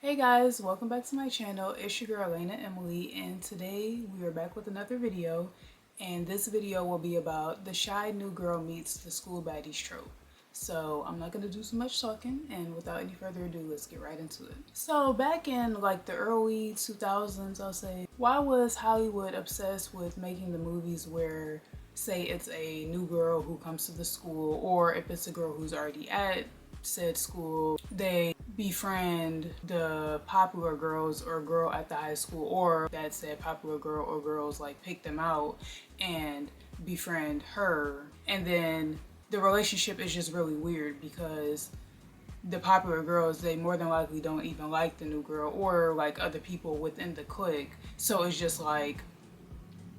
Hey guys, welcome back to my channel. It's your girl Lena Emily, and today we are back with another video. And this video will be about the shy new girl meets the school baddies trope. So I'm not going to do so much talking, and without any further ado, let's get right into it. So back in like the early 2000s, I'll say, why was Hollywood obsessed with making the movies where, say it's a new girl who comes to the school, or if it's a girl who's already at said school, they befriend the popular girls or girl at the high school, or that said popular girl or girls like pick them out and befriend her, and then the relationship is just really weird because the popular girls, they more than likely don't even like the new girl or like other people within the clique, so it's just like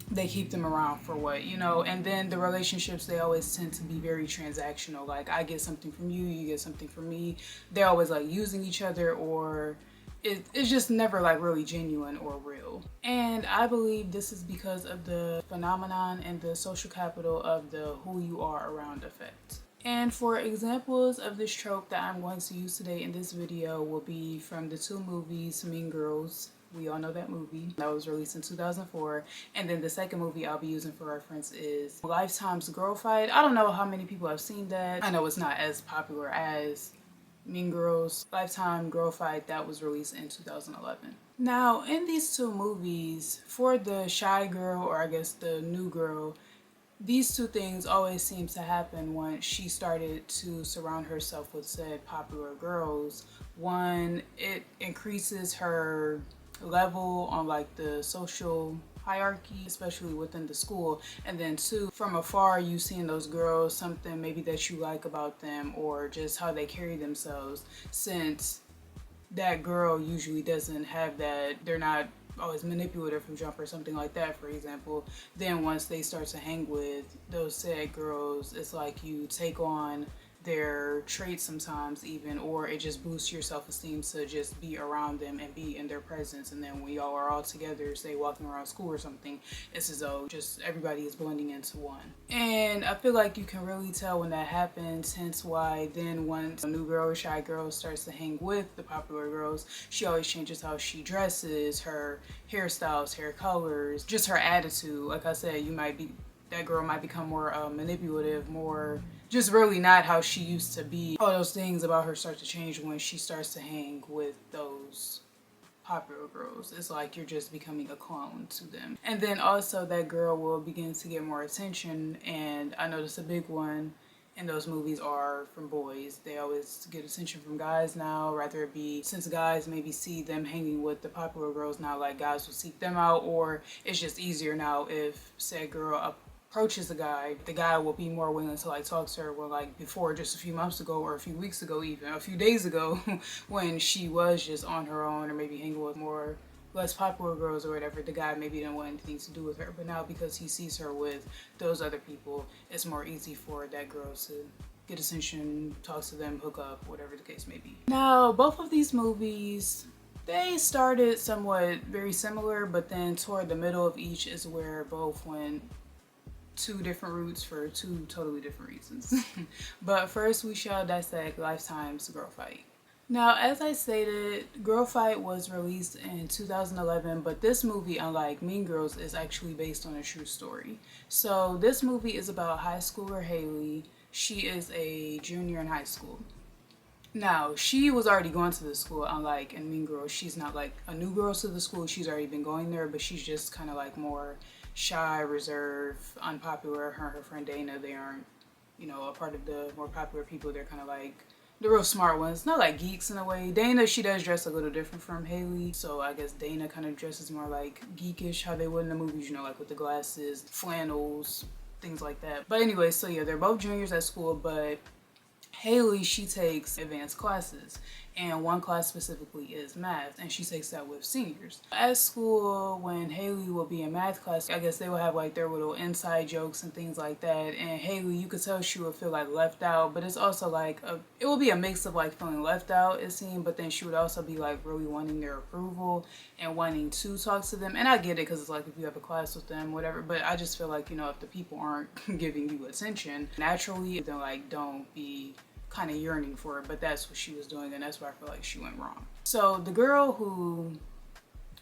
they keep them around for what, you know. And then the relationships, they always tend to be very transactional, like I get something from you, you get something from me. They're always like using each other, or it's just never like really genuine or real. And I believe this is because of the phenomenon and the social capital of the who you are around effect. And for examples of this trope that I'm going to use today in this video will be from the two movies Mean Girls. We all know that movie. That was released in 2004. And then the second movie I'll be using for reference is Lifetime's Girl Fight. I don't know how many people have seen that. I know it's not as popular as Mean Girls. Lifetime Girl Fight, that was released in 2011. Now, in these two movies, for the shy girl, or I guess the new girl, these two things always seem to happen once she started to surround herself with said popular girls. One, it increases her level on like the social hierarchy, especially within the school. And then two, from afar you seeing those girls, something maybe that you like about them, or just how they carry themselves, since that girl usually doesn't have that, they're not always manipulative from jump or something like that, for example. Then once they start to hang with those said girls, it's like you take on their traits sometimes even, or it just boosts your self-esteem to just be around them and be in their presence. And then when y'all are all together, say walking around school or something, it's as though just everybody is blending into one. And I feel like you can really tell when that happens, hence why then once a new girl or shy girl starts to hang with the popular girls, she always changes how she dresses, her hairstyles, hair colors, just her attitude. Like I said, that girl might become more manipulative, more just really not how she used to be. All those things about her start to change when she starts to hang with those popular girls. It's like you're just becoming a clone to them. And then also that girl will begin to get more attention, and I noticed a big one in those movies are from boys. They always get attention from guys now, rather it be since guys maybe see them hanging with the popular girls now, like guys will seek them out, or it's just easier now if said girl approaches a guy, the guy will be more willing to like talk to her, where like before, just a few months ago or a few weeks ago, even a few days ago, when she was just on her own or maybe hanging with less popular girls or whatever, the guy maybe didn't want anything to do with her. But now because he sees her with those other people, it's more easy for that girl to get attention, talk to them, hook up, whatever the case may be. Now, both of these movies, they started somewhat very similar, but then toward the middle of each is where both went two different routes for two totally different reasons. But first we shall dissect Lifetime's Girl Fight. Now, as I stated, Girl Fight was released in 2011, but this movie, unlike Mean Girls, is actually based on a true story. So this movie is about high schooler Haley. She is a junior in high school. Now, she was already going to the school, unlike in Mean Girls. She's not like a new girl to the school. She's already been going there, but she's just kind of like more shy, reserved, unpopular. Her and her friend Dana, they aren't, you know, a part of the more popular people. They're kind of like the real smart ones, not like geeks in a way. Dana, she does dress a little different from Haley, so I guess Dana kind of dresses more like geekish, how they would in the movies, you know, like with the glasses, flannels, things like that. But anyway, so yeah, they're both juniors at school, but Haley, she takes advanced classes, and one class specifically is math, and she takes that with seniors. At school, when Haley will be in math class, I guess they will have like their little inside jokes and things like that, and Haley, you could tell she would feel like left out, but it's also like it will be a mix of like feeling left out, it seemed, but then she would also be like really wanting their approval and wanting to talk to them. And I get it, because it's like if you have a class with them, whatever, but I just feel like, you know, if the people aren't giving you attention naturally, then like don't be kind of yearning for it, but that's what she was doing, and that's why I feel like she went wrong. So the girl who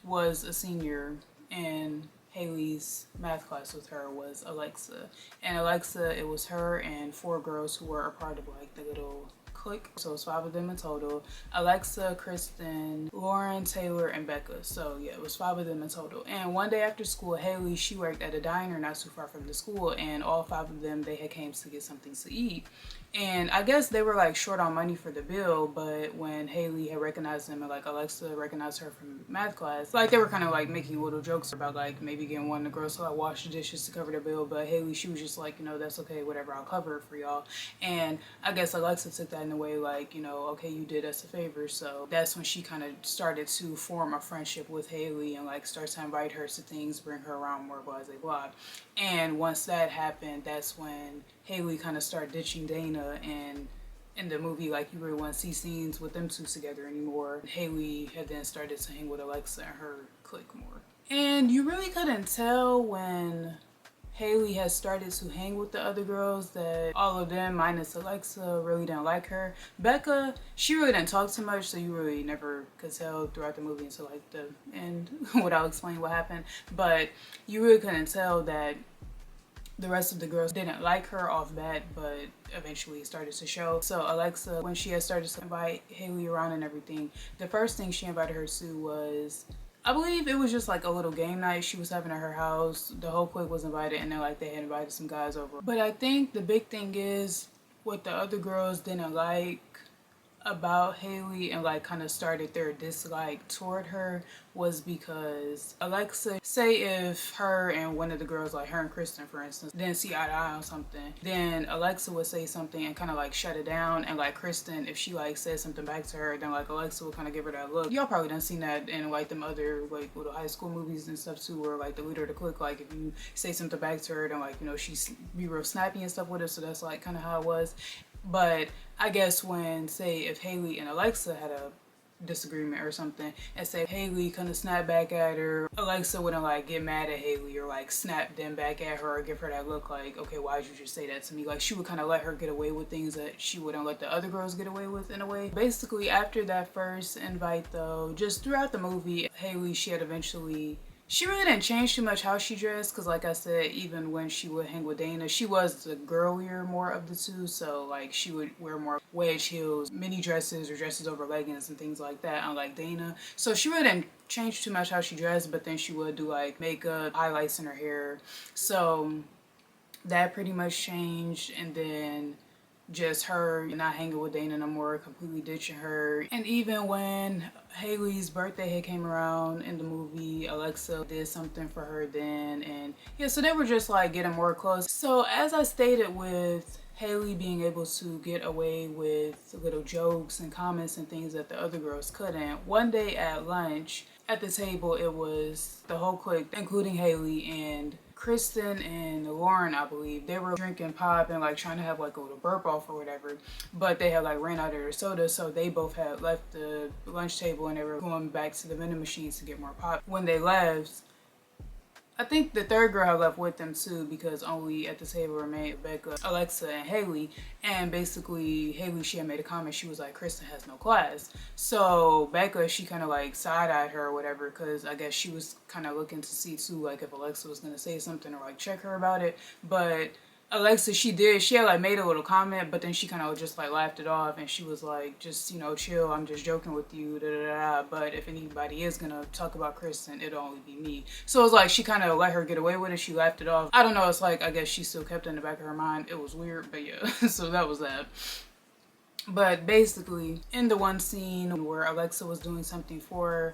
was a senior in Haley's math class with her was Alexa. And Alexa, it was her and 4 girls who were a part of like the little clique. So it's 5 of them in total. Alexa, Kristen, Lauren, Taylor, and Becca. So yeah, it was 5 of them in total. And one day after school, Haley, she worked at a diner not too far from the school, and all 5 of them, they had came to get something to eat. And I guess they were like short on money for the bill, but when Haley had recognized them and like Alexa recognized her from math class, like they were kind of like making little jokes about like maybe getting one of the girls to like wash the dishes to cover the bill, but Haley, she was just like, you know, that's okay, whatever, I'll cover it for y'all. And I guess Alexa took that in a way like, you know, okay, you did us a favor. So that's when she kind of started to form a friendship with Haley and like start to invite her to things, bring her around more, blah, blah, blah. And once that happened, that's when Haley kind of started ditching Dana, and in the movie, like, you really want to see scenes with them 2 together anymore. Haley had then started to hang with Alexa and her clique more. And you really couldn't tell when Haley had started to hang with the other girls that all of them, minus Alexa, really didn't like her. Becca, she really didn't talk too much, so you really never could tell throughout the movie until like the end without explaining what happened. But you really couldn't tell that the rest of the girls didn't like her off bat, but eventually started to show. So Alexa, when she had started to invite Haley around and everything, the first thing she invited her to was, I believe it was just like a little game night she was having at her house. The whole clique was invited, and then like they had invited some guys over. But I think the big thing is what the other girls didn't like about Haley and like kind of started their dislike toward her was because Alexa, say if her and one of the girls, like her and Kristen for instance, didn't see eye to eye on something, then Alexa would say something and kind of like shut it down, and like Kristen, if she like said something back to her, then like Alexa would kind of give her that look. Y'all probably done seen that in like them other like little high school movies and stuff too, where like the leader of the clique, like if you say something back to her, then like, you know, she's be real snappy and stuff with it. So that's like kind of how it was. But I guess when, say, if Haley and Alexa had a disagreement or something, and say Haley kind of snap back at her, Alexa wouldn't like get mad at Haley or like snap them back at her or give her that look like, okay, why'd you just say that to me? Like, she would kind of let her get away with things that she wouldn't let the other girls get away with in a way. Basically, after that first invite though, just throughout the movie, Haley, she really didn't change too much how she dressed, because like I said, even when she would hang with Dana, she was the girlier more of the 2, so like she would wear more wedge heels, mini dresses or dresses over leggings and things like that, unlike Dana. So she really didn't change too much how she dressed, but then she would do like makeup, highlights in her hair. So that pretty much changed, and then just her not hanging with Dana no more, completely ditching her. And even when Haley's birthday had came around in the movie, Alexa did something for her then, and yeah, so they were just like getting more close. So as I stated, with Haley being able to get away with little jokes and comments and things that the other girls couldn't, one day at lunch at the table, it was the whole clique, including Haley and Kristen and Lauren, I believe. They were drinking pop and like trying to have like a little burp off or whatever, but they had like ran out of their soda, so they both had left the lunch table and they were going back to the vending machines to get more pop. When they left, I think the third girl had left with them too, because only at the table remained Becca, Alexa, and Haley. And basically, Haley, she had made a comment. She was like, Kristen has no class. So Becca, she kind of like side-eyed her or whatever, because I guess she was kind of looking to see too, like if Alexa was going to say something or like check her about it. But Alexa, she had like made a little comment, but then she kind of just like laughed it off, and she was like, just, you know, chill, I'm just joking with you, da da da. But if anybody is gonna talk about Kristen, it'll only be me. So it's like she kind of let her get away with it. She laughed it off. I don't know, it's like, I guess she still kept it in the back of her mind. It was weird, but yeah. So that was that. But basically, in the one scene where Alexa was doing something for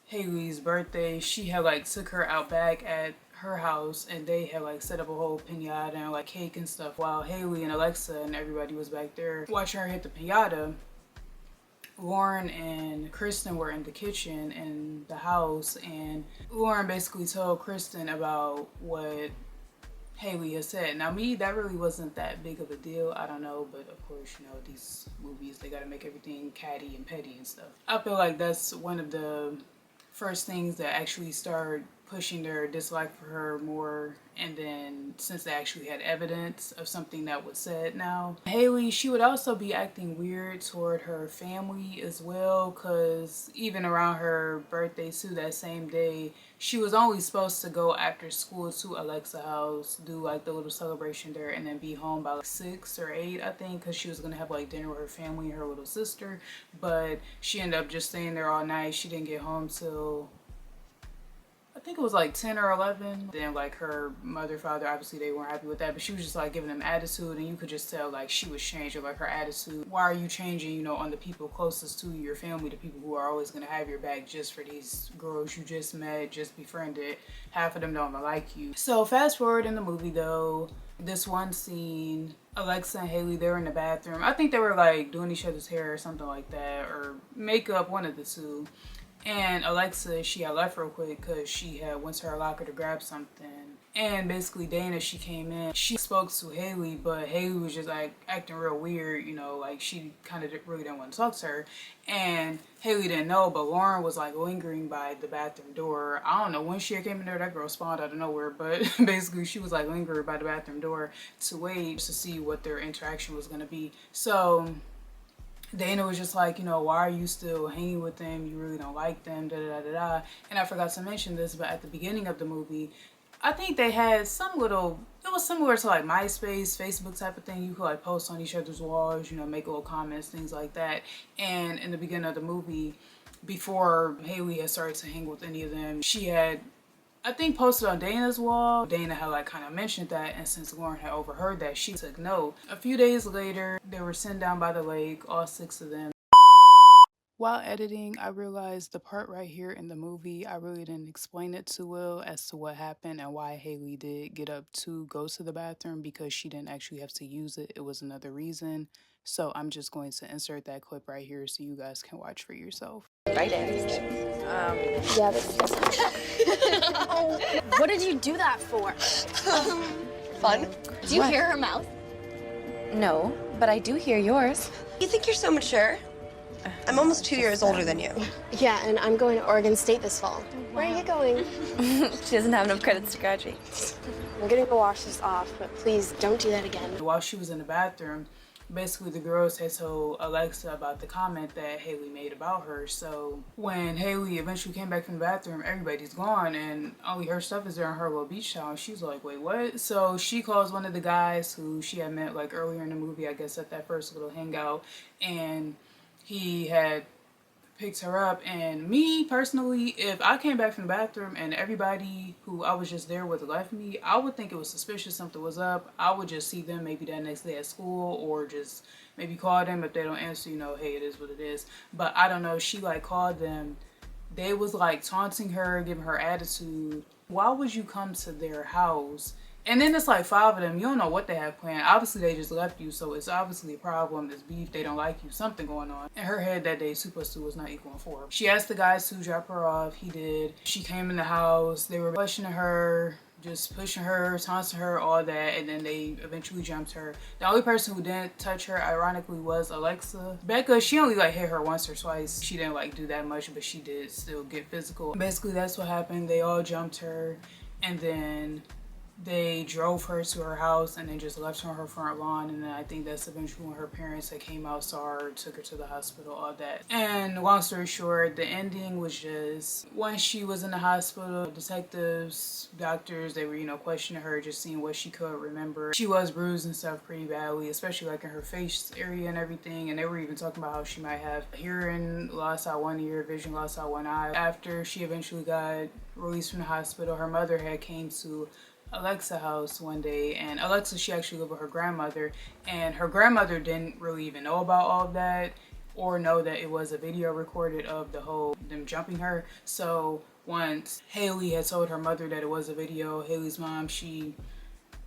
Haley's birthday, she had like took her out back at her house, and they had like set up a whole pinata and like cake and stuff, while Haley and Alexa and everybody was back there watching her hit the pinata. Lauren and Kristen were in the kitchen in the house, and Lauren basically told Kristen about what Haley has said. Now me, that really wasn't that big of a deal, I don't know, but of course, you know, these movies, they gotta make everything catty and petty and stuff. I feel like that's one of the first things that actually start pushing their dislike for her more. And then since they actually had evidence of something that was said now, Haley, she would also be acting weird toward her family as well, because even around her birthday too, that same day, she was only supposed to go after school to Alexa's house, do like the little celebration there, and then be home by like 6 or 8, I think, because she was gonna have like dinner with her family and her little sister. But she ended up just staying there all night. She didn't get home till, I think it was like 10 or 11. Then like her mother, father, obviously they weren't happy with that, but she was just like giving them attitude, and you could just tell like she was changing, like her attitude. Why are you changing, you know, on the people closest to you, your family, the people who are always gonna have your back, just for these girls you just met, just befriended? Half of them don't even like you. So fast forward in the movie though, this one scene, Alexa and Haley, they're in the bathroom. I think they were like doing each other's hair or something like that, or makeup, one of the two. And Alexa, she had left real quick because she had went to her locker to grab something. And basically Dana, she came in, she spoke to Haley, but Haley was just like acting real weird, you know, like she kind of really didn't want to talk to her. And Haley didn't know, but Lauren was like lingering by the bathroom door. I don't know when she came in there, that girl spawned out of nowhere, but basically she was like lingering by the bathroom door to wait to see what their interaction was going to be. So Dana was just like, you know, why are you still hanging with them? You really don't like them, da da da da da. And I forgot to mention this, but at the beginning of the movie, I think they had some little, it was similar to like MySpace, Facebook type of thing. You could like post on each other's walls, you know, make little comments, things like that. And in the beginning of the movie, before Haley had started to hang with any of them, she had, I think, posted on Dana's wall. Dana had like kind of mentioned that, and since Lauren had overheard that, she took note. A few days later, they were sitting down by the lake, all 6 of them. While editing, I realized the part right here in the movie, I really didn't explain it too well as to what happened and why Haley did get up to go to the bathroom, because she didn't actually have to use it. It was another reason. So I'm just going to insert that clip right here so you guys can watch for yourself. Right in. Yeah, this is What did you do that for? Fun. Do you hear her mouth? No, but I do hear yours. You think you're so mature? I'm almost 2 years older than you. Yeah, and I'm going to Oregon State this fall. Where are you going? She doesn't have enough credits to graduate. I'm gonna go wash this off, but please don't do that again. While she was in the bathroom, basically the girls had told Alexa about the comment that Haley made about her. So when Haley eventually came back from the bathroom, everybody's gone and only her stuff is there in her little beach towel. She's like, wait, what? So she calls one of the guys who she had met like earlier in the movie, I guess at that first little hangout, and he had picked her up. And me personally, if I came back from the bathroom and everybody who I was just there with left me, I would think it was suspicious, something was up. I would just see them maybe that next day at school, or just maybe call them. If they don't answer, you know, hey, it is what it is. But I don't know, she like called them. They was like taunting her, giving her attitude. Why would you come to their house? And then it's like 5 of them. You don't know what they have planned. Obviously, they just left you, so it's obviously a problem. It's beef. They don't like you. Something going on. In her head that day, 2 plus 2 was not equal to 4. She asked the guys to drop her off. He did. She came in the house. They were questioning her, just pushing her, taunting her, all that, and then they eventually jumped her. The only person who didn't touch her, ironically, was Alexa. Becca, she only like hit her once or twice. She didn't like do that much, but she did still get physical. Basically, that's what happened. They all jumped her, and then they drove her to her house and then just left her on her front lawn. And then I think that's eventually when her parents that came out saw her, took her to the hospital, all that. And long story short, the ending was just, once she was in the hospital, detectives, doctors, they were, you know, questioning her, just seeing what she could remember. She was bruised and stuff pretty badly, especially like in her face area and everything. And they were even talking about how she might have hearing loss out one ear, vision loss out one eye. After she eventually got released from the hospital, her mother had came to Alexa's house one day, and Alexa, she actually lived with her grandmother, and her grandmother didn't really even know about all of that, or know that it was a video recorded of the whole them jumping her. So once Haley had told her mother that it was a video, Haley's mom, she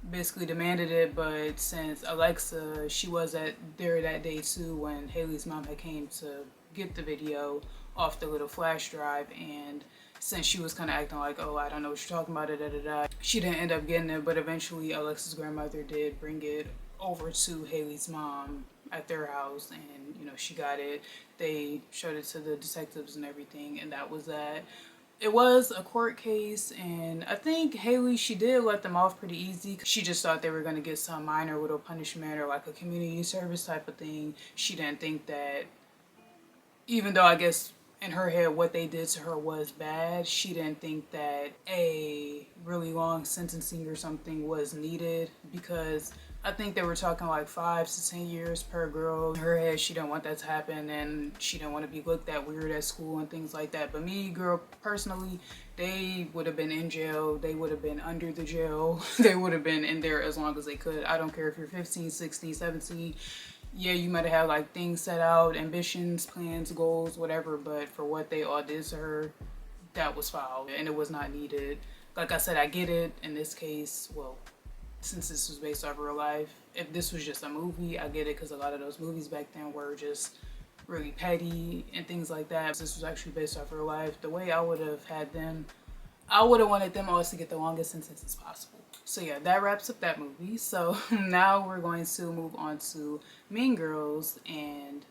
basically demanded it. But since Alexa, she was there that day too when Haley's mom had came to get the video off the little flash drive, and since she was kind of acting like, oh, I don't know what you're talking about, da da da, she didn't end up getting it. But eventually Alexa's grandmother did bring it over to Haley's mom at their house, and you know, she got it. They showed it to the detectives and everything, and that was that. it was a court case, and I think Haley, she did let them off pretty easy. She just thought they were going to get some minor little punishment or like a community service type of thing. She didn't think that, even though I guess in her head what they did to her was bad, she didn't think that a really long sentencing or something was needed, because I think they were talking like 5 to 10 years per girl. In her head, she didn't want that to happen, and she didn't want to be looked at weird at school and things like that. But me, girl, personally, they would have been in jail. They would have been under the jail. They would have been in there as long as they could. I don't care if you're 15, 16, 17. Yeah, you might have had like things set out, ambitions, plans, goals, whatever, but for what they all did to her, that was foul and it was not needed. Like I said, I get it in this case. Well, since this was based off real life, if this was just a movie, I get it, because a lot of those movies back then were just really petty and things like that. If this was actually based off real life, the way I would have had them, I would have wanted them always to get the longest sentences possible. So yeah, that wraps up that movie. So now we're going to move on to Mean Girls and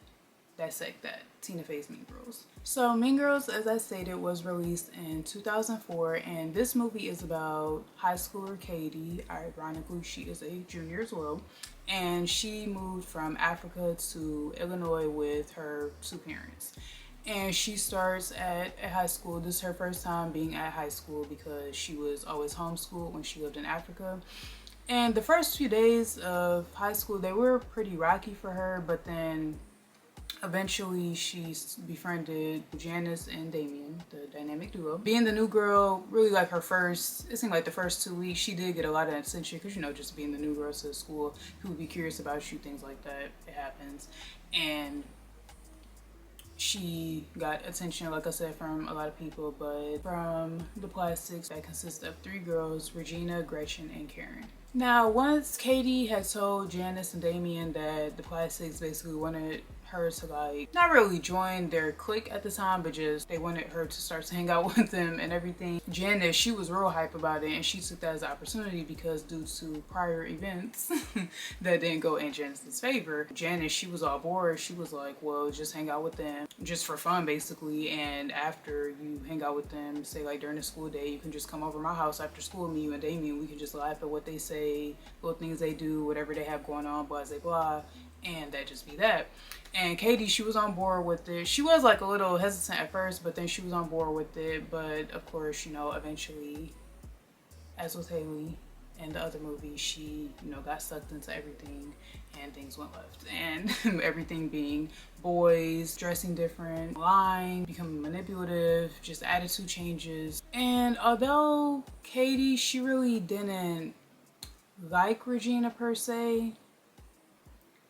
dissect that. Tina Fey's Mean Girls. So Mean Girls, as I stated, was released in 2004, and this movie is about high schooler Cady. Ironically, she is a junior as well, and she moved from Africa to Illinois with her two parents. And she starts at a high school. This is her first time being at high school because she was always homeschooled when she lived in Africa. And the first few days of high school, they were pretty rocky for her, but then eventually she befriended Janice and Damien, the dynamic duo. Being the new girl, really like it seemed like the first 2 weeks, she did get a lot of attention because, you know, just being the new girl to the school, people would be curious about you, things like that. It happens. And she got attention, like I said, from a lot of people, but from the Plastics, that consists of 3 girls: Regina, Gretchen, and Karen. Now, once Cady had told Janice and Damien that the Plastics basically wanted her to, like, not really join their clique at the time, but just they wanted her to start to hang out with them and everything, Janice, she was real hype about it, and she took that as an opportunity because due to prior events that didn't go in Janice's favor, Janice, she was all bored. She was like, well, just hang out with them just for fun basically, and after you hang out with them, say like during the school day, you can just come over my house after school, me, you and Damien, we can just laugh at what they say, little things they do, whatever they have going on, blah blah blah, and that just be that. And Cady, she was on board with it. She was like a little hesitant at first, but then she was on board with it. But of course, you know, eventually, as with Haley in the other movie, she, you know, got sucked into everything and things went left. And everything being boys, dressing different, lying, becoming manipulative, just attitude changes. And although Cady, she really didn't like Regina per se,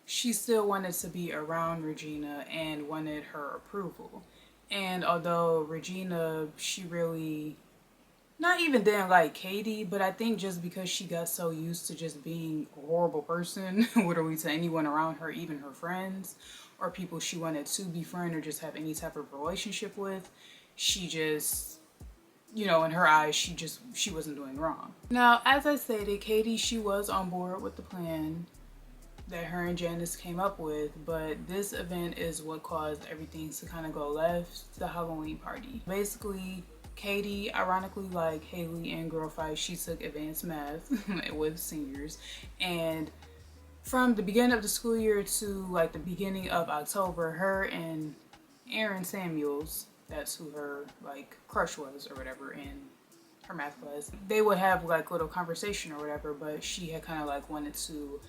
she still wanted to be around Regina and wanted her approval. And although Regina, she really not even didn't like Cady, but I think just because she got so used to just being a horrible person, literally to anyone around her, even her friends or people she wanted to befriend or just have any type of relationship with, she just, you know, in her eyes, she wasn't doing wrong. Now, as I stated, Cady, she was on board with the plan that her and Janice came up with, but this event is what caused everything to kind of go left, the Halloween party. Basically, Cady, ironically like Haley in Girl Fight, she took advanced math with seniors, and from the beginning of the school year to like the beginning of October, her and Aaron Samuels, that's who her like crush was or whatever in her math class, they would have like little conversation or whatever, but she had kind of like wanted to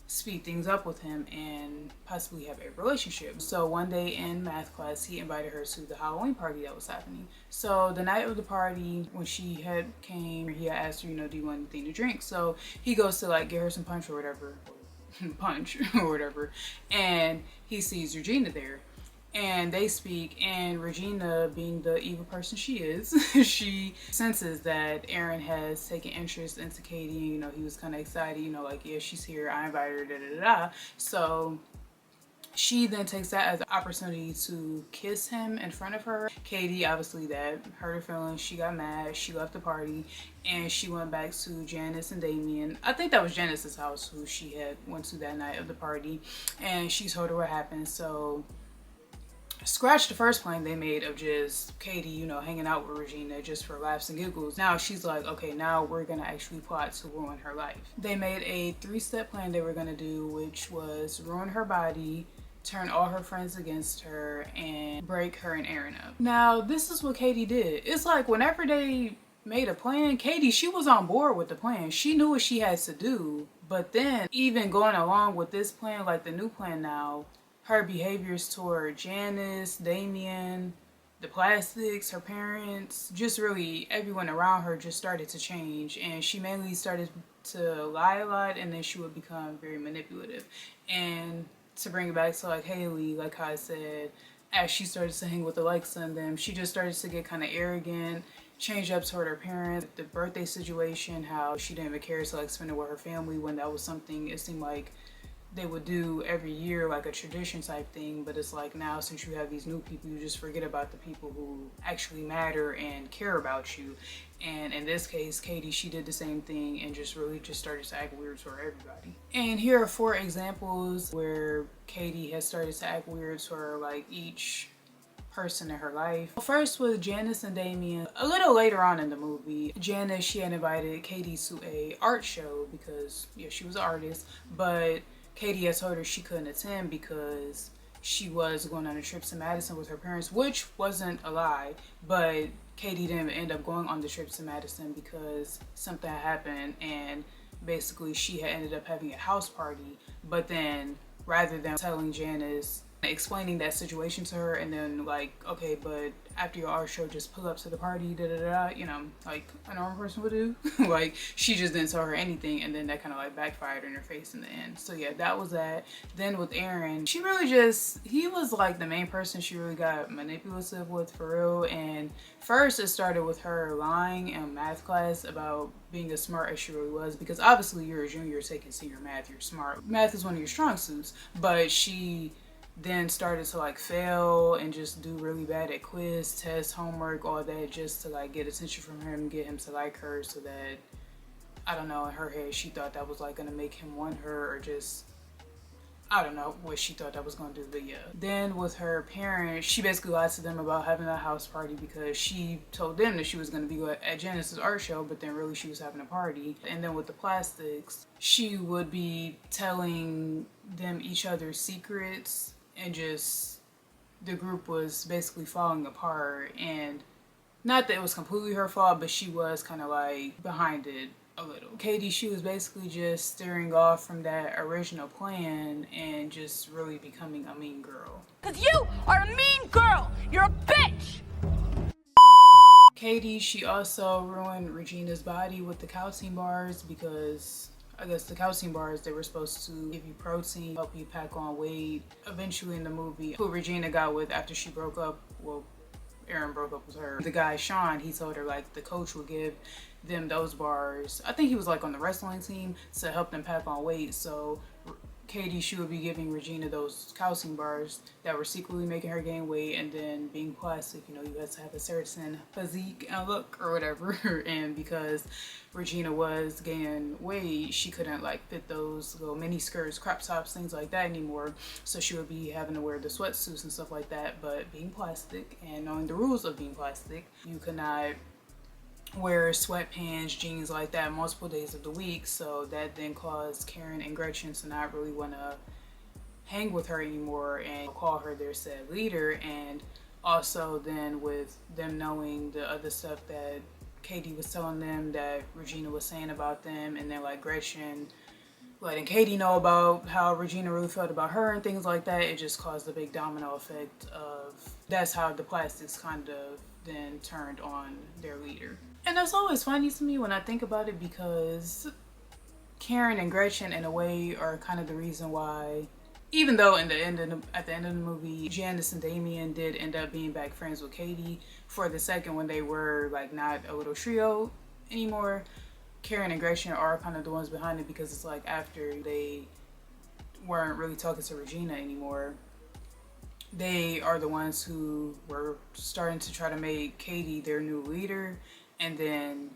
speed things up with him and possibly have a relationship. So one day in math class, he invited her to the Halloween party that was happening. So the night of the party, when she had came, he had asked her, you know, do you want anything to drink? So he goes to like get her some punch or whatever, and he sees Regina there. And they speak, and Regina, being the evil person she is, she senses that Aaron has taken interest into Cady, and, you know, he was kind of excited, you know, like, yeah, she's here, I invited her, da da da. So she then takes that as an opportunity to kiss him in front of her. Cady, obviously, that hurt her feelings. She got mad. She left the party, and she went back to Janice and Damien. I think that was Janice's house, who she had went to that night of the party, and she told her what happened. So scratch the first plan they made of just Cady, you know, hanging out with Regina just for laughs and giggles. Now she's like, okay, now we're gonna actually plot to ruin her life. They made a 3-step plan they were gonna do, which was ruin her body, turn all her friends against her, and break her and Aaron up. Now this is what Cady did. It's like whenever they made a plan, Cady, she was on board with the plan. She knew what she had to do. But then even going along with this plan, like the new plan now, her behaviors toward Janice, Damien, the Plastics, her parents, just really everyone around her just started to change. And she mainly started to lie a lot, and then she would become very manipulative. And to bring it back to like Haley, like how I said, as she started to hang with Alexa and them, she just started to get kind of arrogant, change up toward her parents. The birthday situation, how she didn't even care to like spend it with her family when that was something it seemed like they would do every year, like a tradition type thing. But it's like now, since you have these new people, you just forget about the people who actually matter and care about you. And in this case, Cady, she did the same thing and just really just started to act weird toward everybody. And here are 4 examples where Cady has started to act weird toward like each person in her life. First was Janice and Damien. A little later on in the movie, Janice, she had invited Cady to a art show because, yeah, she was an artist, but Cady had told her she couldn't attend because she was going on a trip to Madison with her parents, which wasn't a lie, but Cady didn't end up going on the trip to Madison because something happened, and basically she had ended up having a house party. But then rather than telling Janice, explaining that situation to her, and then like, okay, but after your art show, just pull up to the party, da da da, you know, like a normal person would do. Like, she just didn't tell her anything, and then that kind of like backfired in her face in the end. So yeah, that was that. Then with Aaron, she really just, he was like the main person she really got manipulative with, for real. And first it started with her lying in math class about being as smart as she really was, because obviously you're a junior taking senior math, you're smart, math is one of your strong suits. But she then started to like fail and just do really bad at quiz, test, homework, all that, just to like get attention from him, get him to like her, so that, I don't know, in her head she thought that was like gonna make him want her, or just, I don't know what she thought that was gonna do. But yeah, then with her parents, she basically lied to them about having a house party because she told them that she was gonna be at Janice's art show, but then really she was having a party. And then with the Plastics, she would be telling them each other's secrets, and just the group was basically falling apart. And not that it was completely her fault, but she was kind of like behind it a little. Cady, she was basically just steering off from that original plan and just really becoming a mean girl. Cause you are a mean girl! You're a bitch! Cady, she also ruined Regina's body with the calcium bars, because I guess the calcium bars, they were supposed to give you protein, help you pack on weight. Eventually in the movie, who Regina got with after she broke up, well, Aaron broke up with her, the guy Sean, he told her like the coach would give them those bars. I think he was like on the wrestling team, to help them pack on weight. So Cady, she would be giving Regina those calcium bars that were secretly making her gain weight. And then being plastic, you know, you had to have a certain physique and look or whatever. And because Regina was gaining weight, she couldn't like fit those little mini skirts, crop tops, things like that anymore. So she would be having to wear the sweatsuits and stuff like that. But being plastic and knowing the rules of being plastic, you could not wear sweatpants, jeans like that multiple days of the week. So that then caused Karen and Gretchen to not really want to hang with her anymore and call her their said leader. And also then with them knowing the other stuff that Cady was telling them, that Regina was saying about them, and then like Gretchen letting Cady know about how Regina really felt about her and things like that, it just caused a big domino effect of, that's how the Plastics kind of then turned on their leader. And that's always funny to me when I think about it, because Karen and Gretchen in a way are kind of the reason why, even though at the end of the movie, Janice and Damien did end up being back friends with Cady for the second, when they were like not a little trio anymore, Karen and Gretchen are kind of the ones behind it, because it's like after they weren't really talking to Regina anymore, they are the ones who were starting to try to make Cady their new leader, and then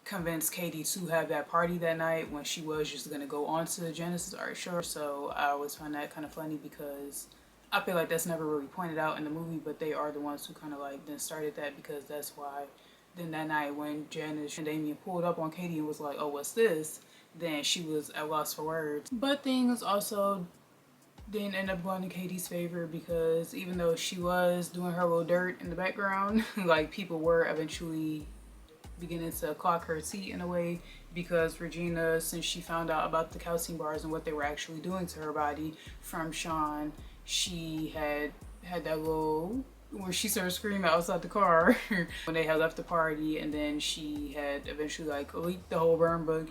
convince Cady to have that party that night when she was just gonna go on to the Genesis art show. So I always find that kind of funny, because I feel like that's never really pointed out in the movie, but they are the ones who kind of like then started that, because that's why then that night when Janice and Damien pulled up on Cady and was like, oh, what's this? Then she was at loss for words. But things also didn't end up going in Cady's favor, because even though she was doing her little dirt in the background, like people were eventually beginning to clock her seat in a way, because Regina, since she found out about the calcium bars and what they were actually doing to her body from Sean, she had that little where she started screaming outside the car when they had left the party, and then she had eventually like leaked the whole burn book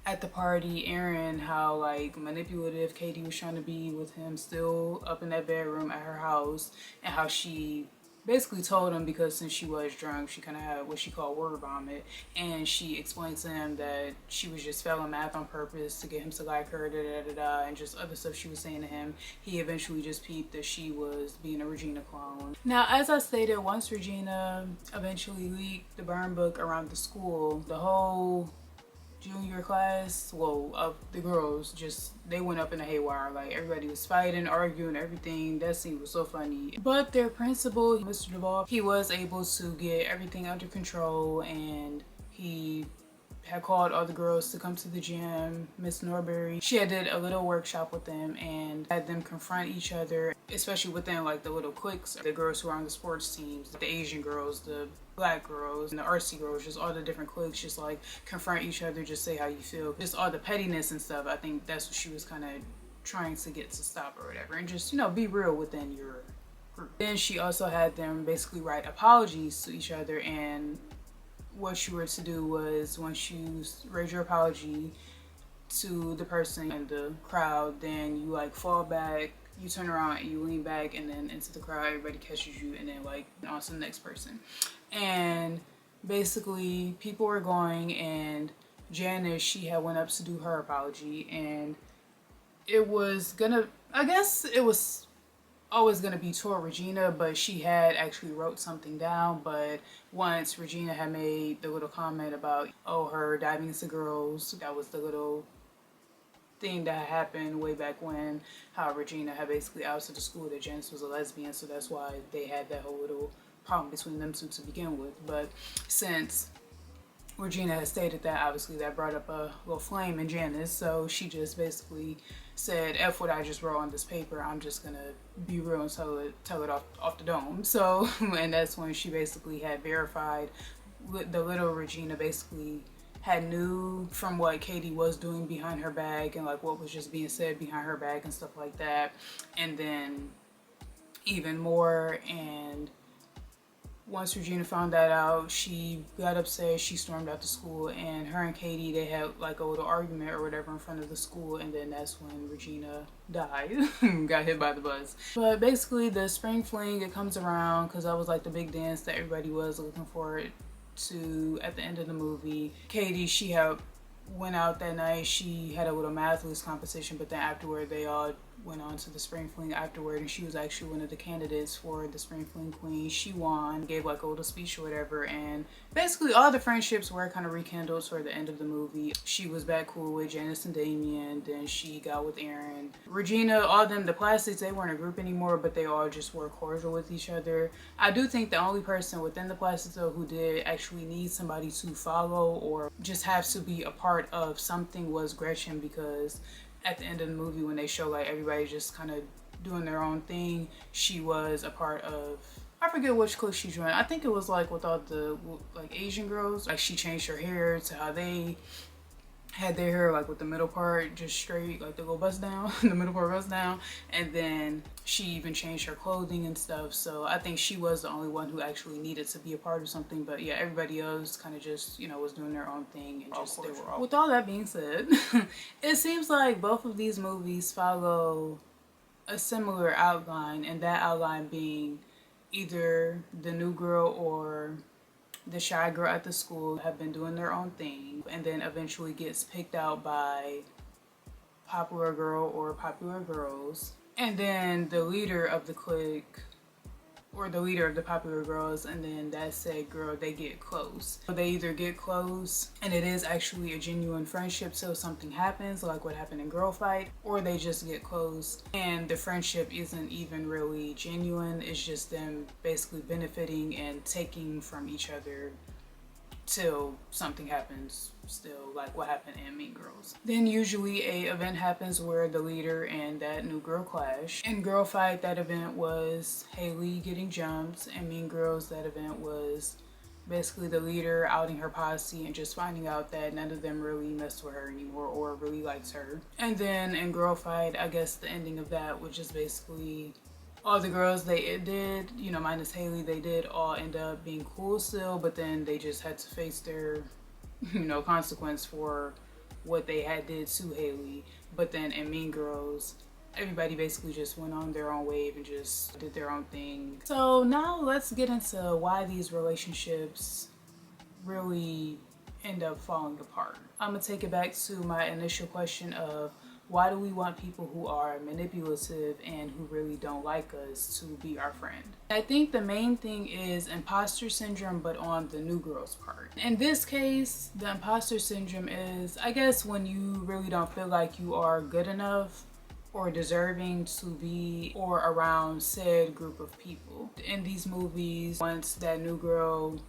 at the party, Aaron, how like manipulative Cady was trying to be with him still up in that bedroom at her house, and how she basically told him, because since she was drunk, she kind of had what she called word vomit, and she explained to him that she was just failing math on purpose to get him to like her, and just other stuff she was saying to him. He eventually just peeped that she was being a Regina clone. Now, as I stated, once Regina eventually leaked the burn book around the school, the whole junior class, well, of the girls, just they went up in a haywire. Like everybody was fighting, arguing, everything. That scene was so funny. But their principal, Mr. Duvall, he was able to get everything under control, and he had called all the girls to come to the gym. Miss Norbury, she had did a little workshop with them and had them confront each other, especially within like the little cliques, the girls who are on the sports teams, the Asian girls, the black girls, and the artsy girls, just all the different cliques, just like confront each other, just say how you feel, just all the pettiness and stuff. I think that's what she was kind of trying to get to stop or whatever, and just, you know, be real within your group. Then she also had them basically write apologies to each other, and what you were to do was, once you raise your apology to the person in the crowd, then you like fall back, you turn around and you lean back, and then into the crowd, everybody catches you, and then like on to the next person. And basically people were going, and Janice, she had went up to do her apology, and it was gonna, I guess it was always going to be toward Regina, but she had actually wrote something down. But once Regina had made the little comment about, oh, her diving into girls, that was the little thing that happened way back when, how Regina had basically outed the school that Janice was a lesbian, so that's why they had that whole little problem between them two to begin with. But since Regina had stated that, obviously that brought up a little flame in Janice, so she just basically said, F what I just wrote on this paper, I'm just gonna be real and tell it off the dome. So, and that's when she basically had verified, the little Regina basically had knew from what Cady was doing behind her back, and like what was just being said behind her back and stuff like that, and then even more. And once Regina found that out, she got upset, she stormed out the school, and her and Cady, they had like a little argument or whatever in front of the school, and then that's when Regina died, got hit by the bus. But basically the spring fling, it comes around, because that was like the big dance that everybody was looking forward to at the end of the movie. Cady, she had went out that night, she had a little math loose competition, but then afterward they all went on to the spring fling afterward, and she was actually one of the candidates for the spring fling queen. She won, gave like a little speech or whatever, and basically all the friendships were kind of rekindled toward the end of the movie. She was back cool with Janice and Damien, then she got with Aaron. Regina, all of them, the Plastics, they weren't a group anymore, but they all just were cordial with each other. I do think the only person within the Plastics though who did actually need somebody to follow or just have to be a part of something was Gretchen, because at the end of the movie when they show like everybody just kind of doing their own thing, she was a part of, I forget which clique she joined. I think it was like with all the like Asian girls. Like she changed her hair to how they had their hair, like with the middle part just straight, like the little bust down, the middle part bust down, and then she even changed her clothing and stuff. So I think she was the only one who actually needed to be a part of something. But yeah, everybody else kind of just, you know, was doing their own thing, and just they were all. With all that being said, it seems like both of these movies follow a similar outline, and that outline being either the new girl or the shy girl at the school have been doing their own thing, and then eventually gets picked out by popular girl or popular girls, and then the leader of the clique or the leader of the popular girls, and then that said girl, they get close. So they either get close and it is actually a genuine friendship till something happens, like what happened in Girl Fight, or they just get close and the friendship isn't even really genuine. It's just them basically benefiting and taking from each other till something happens still, like what happened in Mean Girls. Then usually a event happens where the leader and that new girl clash. In Girl Fight, that event was Haley getting jumped. In Mean Girls, that event was basically the leader outing her posse and just finding out that none of them really messed with her anymore or really likes her. And then in Girl Fight, I guess the ending of that, which is basically all the girls they did, you know, minus Haley, they did all end up being cool still, but then they just had to face their, you know, consequence for what they had did to Haley. But then in Mean Girls, everybody basically just went on their own wave and just did their own thing. So now let's get into why these relationships really end up falling apart. I'm gonna take it back to my initial question of why do we want people who are manipulative and who really don't like us to be our friend? I think the main thing is imposter syndrome, but on the new girl's part. In this case, the imposter syndrome is, I guess, when you really don't feel like you are good enough or deserving to be or around said group of people. In these movies, once that new girl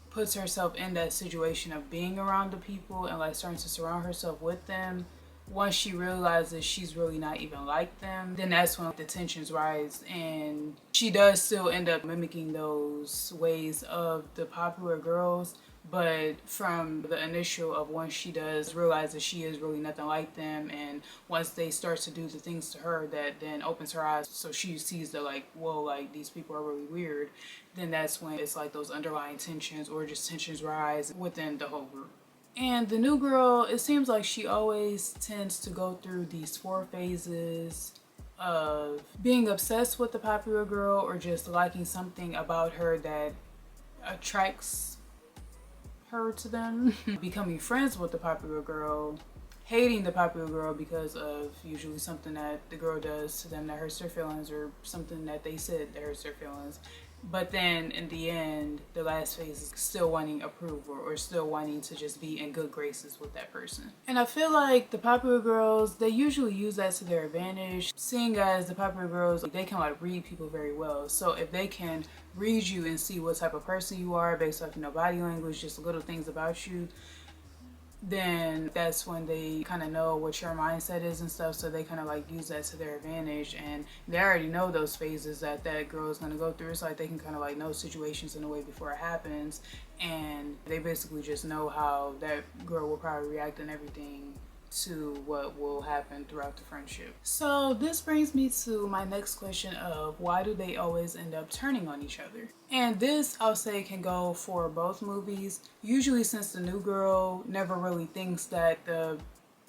puts herself in that situation of being around the people and like starting to surround herself with them, once she realizes she's really not even like them, then that's when the tensions rise, and she does still end up mimicking those ways of the popular girls, but from the initial of once she does realize that she is really nothing like them, and once they start to do the things to her that then opens her eyes, so she sees that like, whoa, like these people are really weird, then that's when it's like those underlying tensions or just tensions rise within the whole group. And the new girl, it seems like she always tends to go through these 4 phases of being obsessed with the popular girl or just liking something about her that attracts her to them, becoming friends with the popular girl, hating the popular girl because of usually something that the girl does to them that hurts their feelings or something that they said that hurts their feelings. But then in the end, the last phase is still wanting approval or still wanting to just be in good graces with that person. And I feel like the popular girls, they usually use that to their advantage. Seeing as the popular girls, they can like read people very well. So if they can read you and see what type of person you are based off, you know, body language, just little things about you, then that's when they kind of know what your mindset is and stuff, so they kind of like use that to their advantage, and they already know those phases that that girl is going to go through. It's like they can kind of like know situations in a way before it happens, and they basically just know how that girl will probably react and everything to what will happen throughout the friendship. So this brings me to my next question of why do they always end up turning on each other? And this, I'll say, can go for both movies. Usually, since the new girl never really thinks that the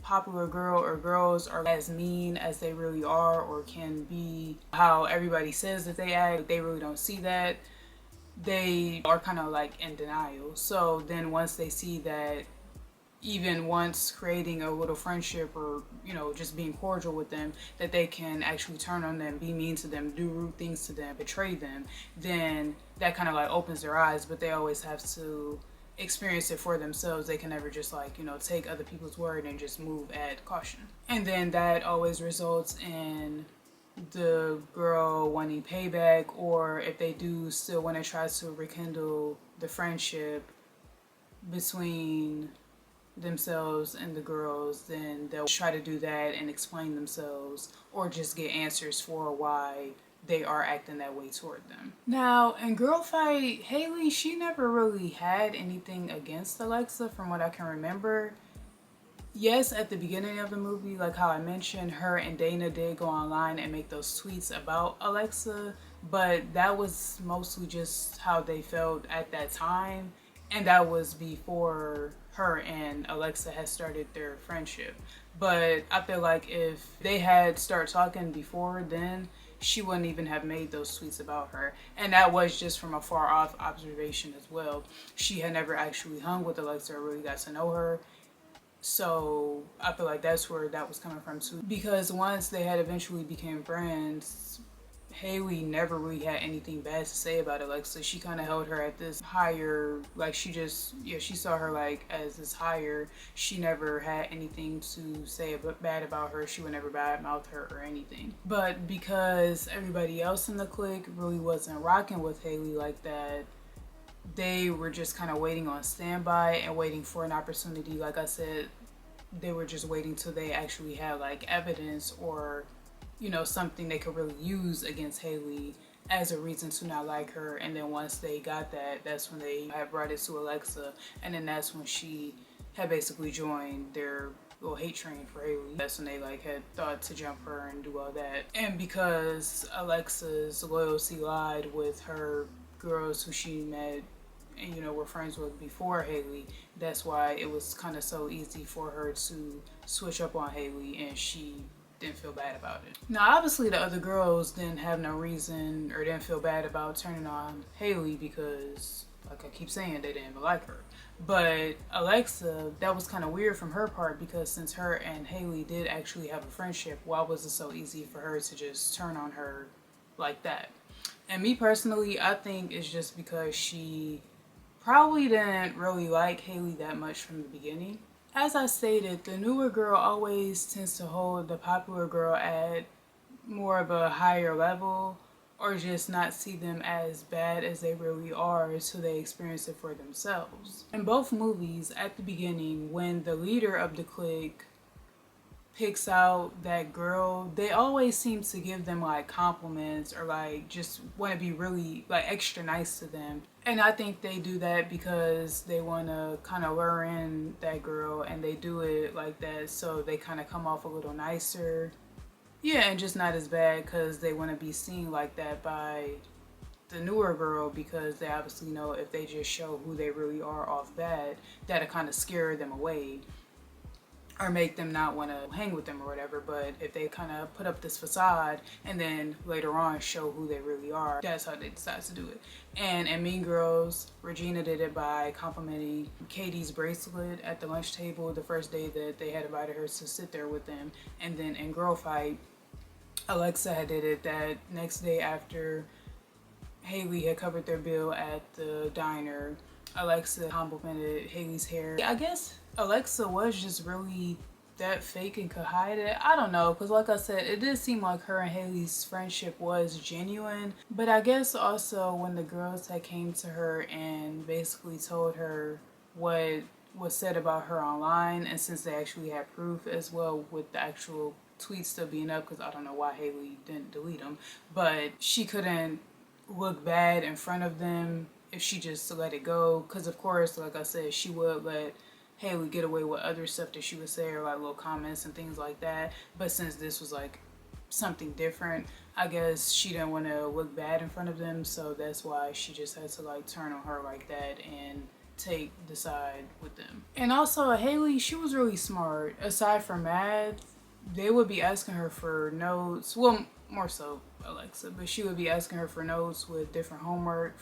popular girl or girls are as mean as they really are or can be how everybody says that they act, they really don't see that. They are kind of like in denial. So then once they see that, even once creating a little friendship or, you know, just being cordial with them, that they can actually turn on them, be mean to them, do rude things to them, betray them, then that kind of like opens their eyes. But they always have to experience it for themselves. They can never just like, you know, take other people's word and just move at caution. And then that always results in the girl wanting payback, or if they do still want to try to rekindle the friendship between themselves and the girls, then they'll try to do that and explain themselves or just get answers for why they are acting that way toward them. Now in Girl Fight, Haley, she never really had anything against Alexa from what I can remember. Yes, at the beginning of the movie, like how I mentioned, her and Dana did go online and make those tweets about Alexa, but that was mostly just how they felt at that time, and that was before her and Alexa had started their friendship. But I feel like if they had started talking before then, she wouldn't even have made those tweets about her. And that was just from a far off observation as well. She had never actually hung with Alexa or really got to know her. So I feel like that's where that was coming from too. Because once they had eventually became friends, Haley never really had anything bad to say about Alexa. She kind of held her at this higher, like she just, yeah, she saw her like as this higher. She never had anything to say bad about her. She would never badmouth her or anything. But because everybody else in the clique really wasn't rocking with Haley like that, they were just kind of waiting on standby and waiting for an opportunity. Like I said, they were just waiting till they actually had like evidence or, you know, something they could really use against Haley as a reason to not like her. And then once they got that, that's when they had brought it to Alexa, and then that's when she had basically joined their little hate train for Haley. That's when they like had thought to jump her and do all that. And because Alexa's loyalty lied with her girls who she met and, you know, were friends with before Haley, that's why it was kind of so easy for her to switch up on Haley, and she didn't feel bad about it. Now obviously the other girls didn't have no reason or didn't feel bad about turning on Haley because, like I keep saying, they didn't even like her. But Alexa, that was kind of weird from her part, because since her and Haley did actually have a friendship, why was it so easy for her to just turn on her like that? And me personally, I think it's just because she probably didn't really like Haley that much from the beginning. As I stated, the newer girl always tends to hold the popular girl at more of a higher level, or just not see them as bad as they really are until they experience it for themselves. In both movies, at the beginning, when the leader of the clique picks out that girl, they always seem to give them like compliments or like just want to be really like extra nice to them. And I think they do that because they want to kind of lure in that girl, and they do it like that so they kind of come off a little nicer. Yeah, and just not as bad because they want to be seen like that by the newer girl, because they obviously know if they just show who they really are off bat, that'll kind of scare them away or make them not want to hang with them or whatever. But if they kind of put up this facade and then later on show who they really are, that's how they decide to do it. And in Mean Girls, Regina did it by complimenting Cady's bracelet at the lunch table the first day that they had invited her to sit there with them. And then in Girl Fight, Alexa had did it that next day after Haley had covered their bill at the diner. Alexa complimented Haley's hair. I guess Alexa was just really that fake and could hide it. I don't know, because like I said, it did seem like her and Haley's friendship was genuine. But I guess also when the girls had came to her and basically told her what was said about her online, and since they actually had proof as well with the actual tweets still being up, because I don't know why Haley didn't delete them, but she couldn't look bad in front of them if she just let it go, because of course, like I said, she would let Haley get away with other stuff that she would say, or like little comments and things like that. But since this was like something different, I guess she didn't want to look bad in front of them, so that's why she just had to like turn on her like that and take the side with them. And also Haley, she was really smart. Aside from math, they would be asking her for notes, well, more so Alexa, but she would be asking her for notes with different homework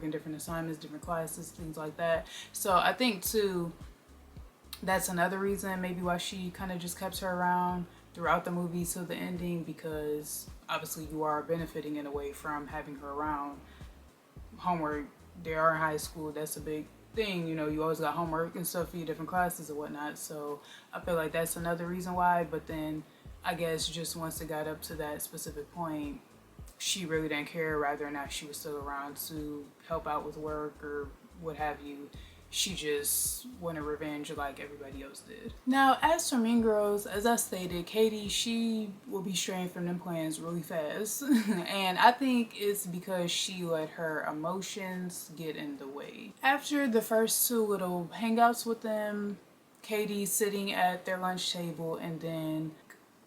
and different assignments, different classes, things like that. So I think too, that's another reason maybe why she kind of just kept her around throughout the movie till the ending, because obviously you are benefiting in a way from having her around. Homework, they are in high school, that's a big thing, you know, you always got homework and stuff for your different classes and whatnot. So I feel like that's another reason why. But then I guess just once it got up to that specific point, she really didn't care whether or not she was still around to help out with work or what have you. She just wanted revenge like everybody else did. Now, as for Mean Girls, as I stated, Cady, she will be straying from them plans really fast. And I think it's because she let her emotions get in the way. After the first two little hangouts with them, Cady sitting at their lunch table, and then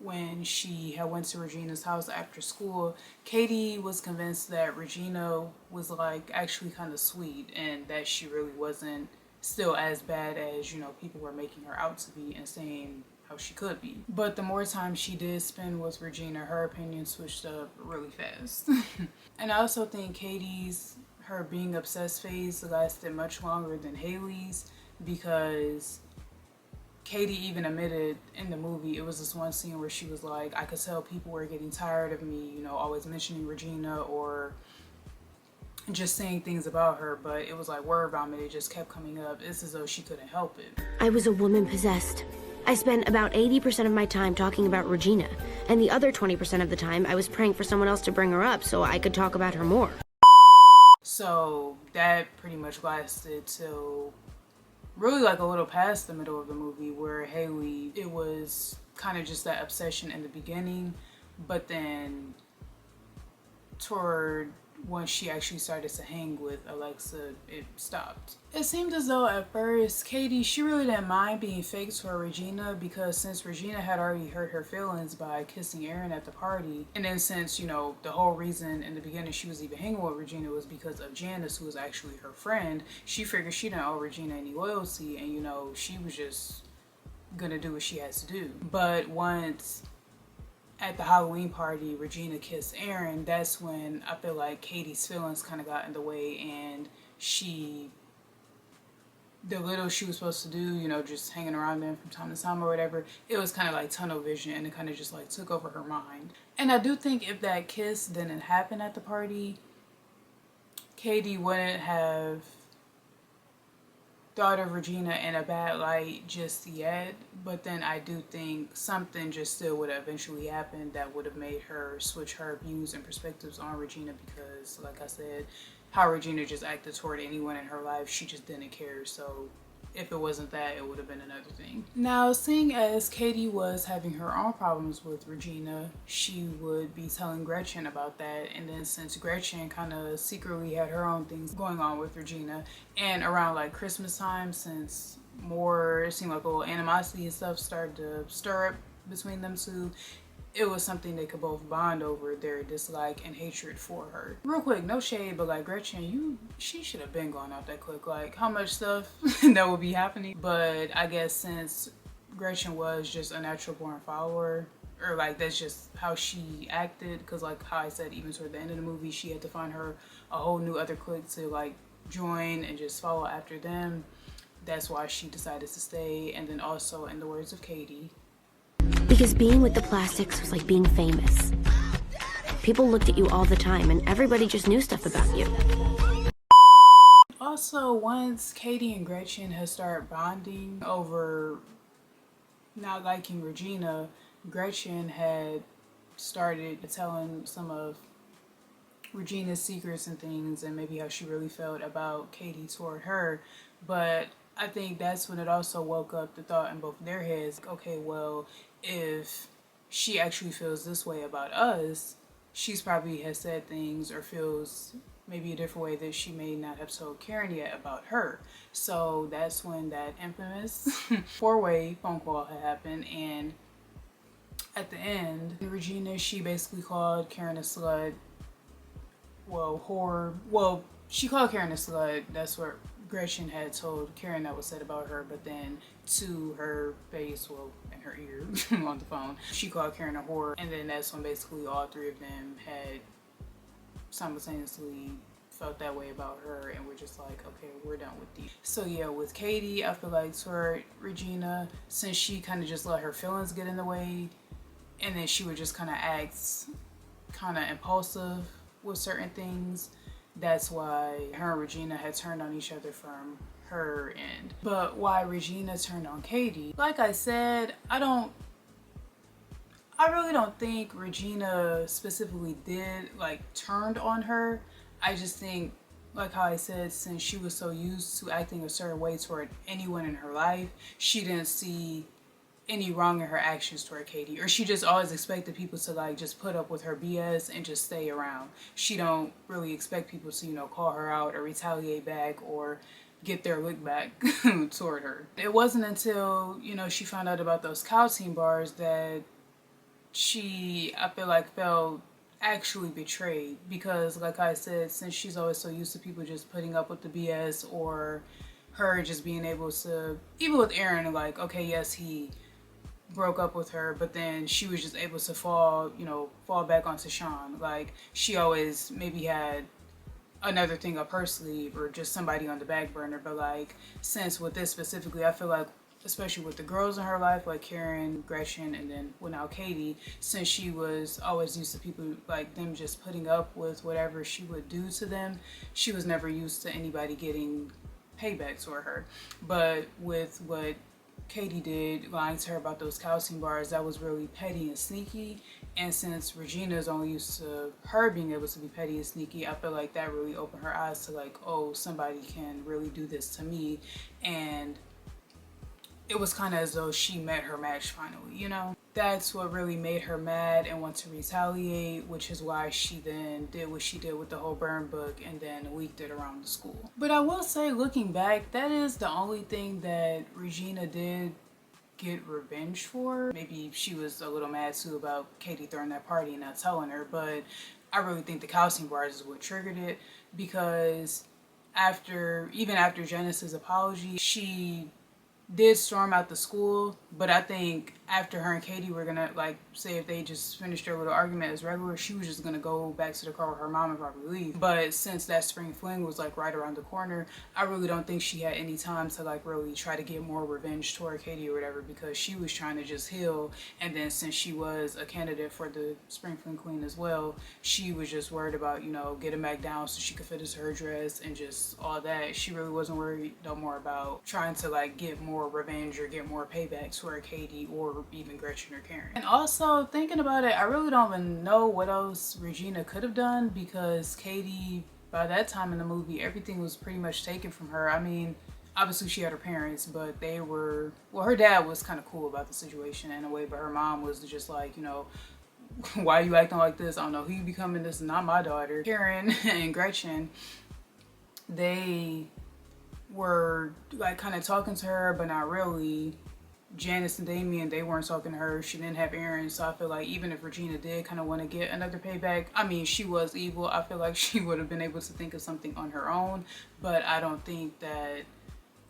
when she had went to Regina's house after school, Cady was convinced that Regina was like actually kind of sweet, and that she really wasn't still as bad as, you know, people were making her out to be and saying how she could be. But the more time she did spend with Regina, her opinion switched up really fast. And I also think Cady's her being obsessed phase lasted much longer than Haley's, because Cady even admitted in the movie, it was this one scene where she was like, I could tell people were getting tired of me, you know, always mentioning Regina or just saying things about her, but it was like word vomit, it just kept coming up. It's as though she couldn't help it. I was a woman possessed. I spent about 80% of my time talking about Regina, and the other 20% of the time I was praying for someone else to bring her up so I could talk about her more. So that pretty much lasted till really like a little past the middle of the movie, where Haley, it was kind of just that obsession in the beginning, but then toward once she actually started to hang with Alexa, it stopped. It seemed as though at first Cady, she really didn't mind being fake toward Regina, because since Regina had already hurt her feelings by kissing Aaron at the party, and then since, you know, the whole reason in the beginning she was even hanging with Regina was because of Janice, who was actually her friend, she figured she didn't owe Regina any loyalty, and you know, she was just gonna do what she has to do. But once at the Halloween party Regina kissed Aaron, that's when I feel like Cady's feelings kind of got in the way, and the little she was supposed to do, you know, just hanging around them from time to time or whatever, it was kind of like tunnel vision, and it kind of just like took over her mind. And I do think if that kiss didn't happen at the party, Cady wouldn't have thought of Regina in a bad light just yet, but then I do think something just still would have eventually happened that would have made her switch her views and perspectives on Regina, because like I said, how Regina just acted toward anyone in her life, she just didn't care. So if it wasn't that, it would have been another thing. Now, seeing as Cady was having her own problems with Regina, she would be telling Gretchen about that, and then since Gretchen kind of secretly had her own things going on with Regina, and around like Christmas time, since more, it seemed like a little animosity and stuff started to stir up between them two, it was something they could both bond over, their dislike and hatred for her. Real quick, no shade, but like Gretchen, she should have been going out that quick. Like how much stuff that would be happening. But I guess since Gretchen was just a natural born follower, or like that's just how she acted, because like how I said, even toward the end of the movie, she had to find her a whole new other clique to like join and just follow after them. That's why she decided to stay. And then also, in the words of Cady, because being with the Plastics was like being famous. People looked at you all the time, and everybody just knew stuff about you. Also, once Cady and Gretchen had started bonding over not liking Regina, Gretchen had started telling some of Regina's secrets and things, and maybe how she really felt about Cady toward her. But I think that's when it also woke up the thought in both of their heads, okay, well, if she actually feels this way about us, she's probably has said things or feels maybe a different way that she may not have told Karen yet about her. So that's when that infamous four-way phone call had happened, and at the end, Regina, she basically called Karen a slut. Well, she called Karen a slut. That's what Gretchen had told Karen that was said about her, but then to her face, well, in her ear on the phone, she called Karen a whore, and then that's when basically all three of them had simultaneously felt that way about her, and we're just like, okay, we're done with these. So yeah, with Cady, I feel like toward Regina, since she kind of just let her feelings get in the way, and then she would just kind of act kind of impulsive with certain things, that's why her and Regina had turned on each other from her end. But why Regina turned on Cady, like I said, I really don't think Regina specifically turned on her. I just think, like how I said, since she was so used to acting a certain way toward anyone in her life, she didn't see any wrong in her actions toward Cady, or she just always expected people to like just put up with her BS and just stay around. She don't really expect people to, you know, call her out or retaliate back or get their lick back toward her. It wasn't until, you know, she found out about those cow team bars that she, I feel like, felt actually betrayed, because like I said, since she's always so used to people just putting up with the BS, or her just being able to, even with Aaron, like, okay, yes, he broke up with her, but then she was just able to fall back onto Sean. Like, she always maybe had another thing up her sleeve or just somebody on the back burner, but like, since with this specifically, I feel like especially with the girls in her life, like Karen, Gretchen, and then, well, now Cady, since she was always used to people like them just putting up with whatever she would do to them, she was never used to anybody getting payback toward her. But with what Cady did, lying to her about those calcium bars, that was really petty and sneaky. And since Regina is only used to her being able to be petty and sneaky, I feel like that really opened her eyes to like, oh, somebody can really do this to me. And it was kind of as though she met her match finally, you know? That's what really made her mad and want to retaliate, which is why she then did what she did with the whole burn book and then leaked it around the school. But I will say, looking back, that is the only thing that Regina did get revenge for. Maybe she was a little mad too about Cady throwing that party and not telling her, but I really think the calcium bars is what triggered it, because even after Janice's apology, she did storm out the school. But I think after her and Cady were gonna, like, say if they just finished their little argument as regular, she was just gonna go back to the car with her mom and probably leave. But since that spring fling was like right around the corner, I really don't think she had any time to like really try to get more revenge toward Cady or whatever, because she was trying to just heal. And then since she was a candidate for the spring fling queen as well, she was just worried about, you know, getting back down so she could fit into her dress and just all that. She really wasn't worried no more about trying to like get more revenge or get more payback toward Cady or even Gretchen or Karen. And also thinking about it, I really don't even know what else Regina could have done, because Cady, by that time in the movie, everything was pretty much taken from her. I mean, obviously she had her parents, but they were, well, her dad was kind of cool about the situation in a way, but her mom was just like, you know, why are you acting like this? I don't know who you becoming, this is not my daughter. Karen and Gretchen, they were like kind of talking to her, but not really. Janice and Damien, they weren't talking to her. She didn't have Aaron, so I feel like even if Regina did kind of want to get another payback, I mean, she was evil. I feel like she would have been able to think of something on her own, but I don't think that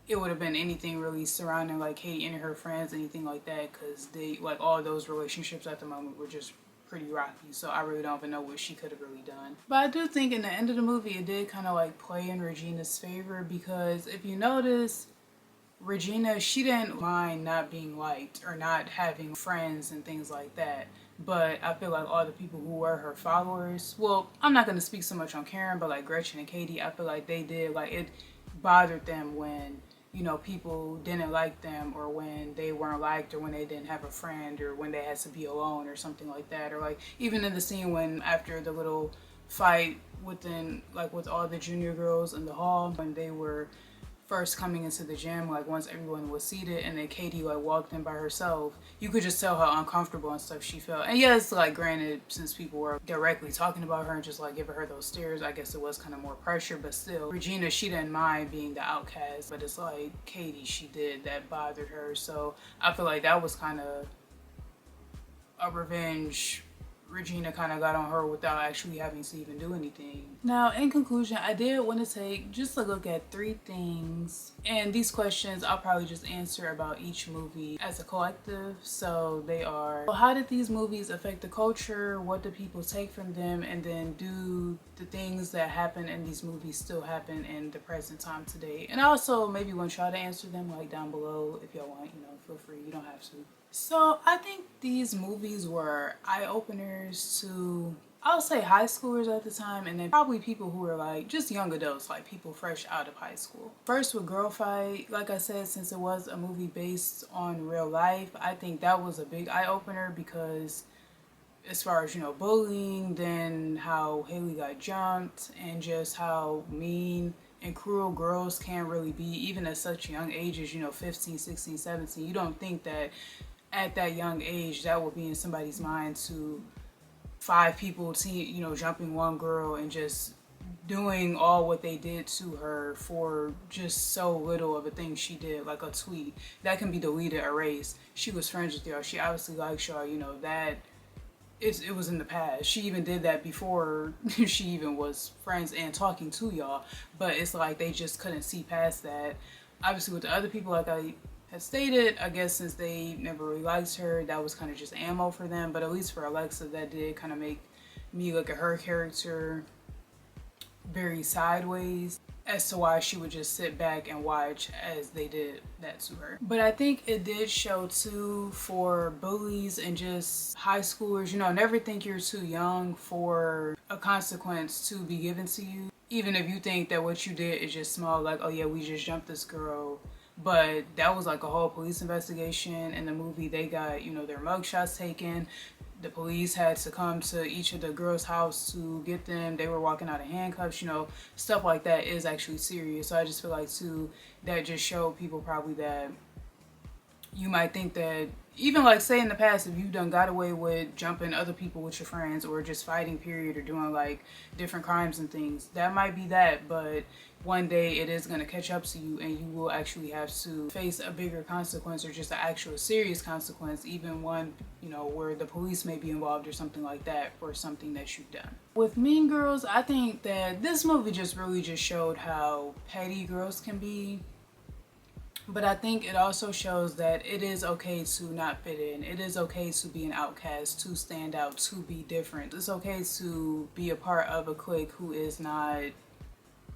it would have been anything really surrounding like Cady and her friends, anything like that, because they, like, all those relationships at the moment were just pretty rocky, so I really don't even know what she could have really done. But I do think in the end of the movie it did kind of like play in Regina's favor, because if you notice, Regina, she didn't mind not being liked or not having friends and things like that. But I feel like all the people who were her followers, well, I'm not going to speak so much on Karen, but like Gretchen and Cady, I feel like they did, like, it bothered them when, you know, people didn't like them, or when they weren't liked, or when they didn't have a friend, or when they had to be alone or something like that. Or like even in the scene when after the little fight within, like, with all the junior girls in the hall, when they were first coming into the gym, like once everyone was seated and then Cady like walked in by herself, you could just tell how uncomfortable and stuff she felt. And yes, like, granted, since people were directly talking about her and just like giving her those stares, I guess it was kind of more pressure, but still, Regina, she didn't mind being the outcast, but it's like Cady, she did, that bothered her. So I feel like that was kind of a revenge Regina kind of got on her without actually having to even do anything. Now, in conclusion, I did want to take just a look at 3 things, and these questions I'll probably just answer about each movie as a collective. So they are, well, how did these movies affect the culture? What do people take from them? And then, do the things that happen in these movies still happen in the present time today? And I also maybe want y'all to answer them like down below if y'all want, you know, feel free, you don't have to. So I think these movies were eye-openers to, I'll say, high schoolers at the time, and then probably people who were like just young adults, like people fresh out of high school. First with Girl Fight, like I said, since it was a movie based on real life, I think that was a big eye-opener, because as far as, you know, bullying, then how Haley got jumped, and just how mean and cruel girls can really be, even at such young ages, you know, 15, 16, 17. You don't think that at that young age that would be in somebody's mind, to 5 people, you know, jumping one girl and just doing all what they did to her for just so little of a thing she did, like a tweet that can be deleted, erased. She was friends with y'all, she obviously likes y'all, you know, that it was in the past. She even did that before she even was friends and talking to y'all, but it's like they just couldn't see past that. Obviously with the other people, like I had stated, I guess since they never really liked her, that was kind of just ammo for them. But at least for Alexa, that did kind of make me look at her character very sideways. as to why she would just sit back and watch as they did that to her. But I think it did show too for bullies and just high schoolers, you know, never think you're too young for a consequence to be given to you. Even if you think that what you did is just small, like, oh yeah, we just jumped this girl. But that was like a whole police investigation. In the movie, they got, you know, their mugshots taken. The police had to come to each of the girls' house to get them. They were walking out of handcuffs, you know, stuff like that is actually serious. So I just feel like too, that just showed people probably that you might think that, even like say in the past, if you done got away with jumping other people with your friends or just fighting period or doing like different crimes and things, that might be that, but one day it is going to catch up to you and you will actually have to face a bigger consequence or just an actual serious consequence, even one, you know, where the police may be involved or something like that for something that you've done. With Mean Girls, I think that this movie just really just showed how petty girls can be. But I think it also shows that it is okay to not fit in. It is okay to be an outcast, to stand out, to be different. It's okay to be a part of a clique who is not,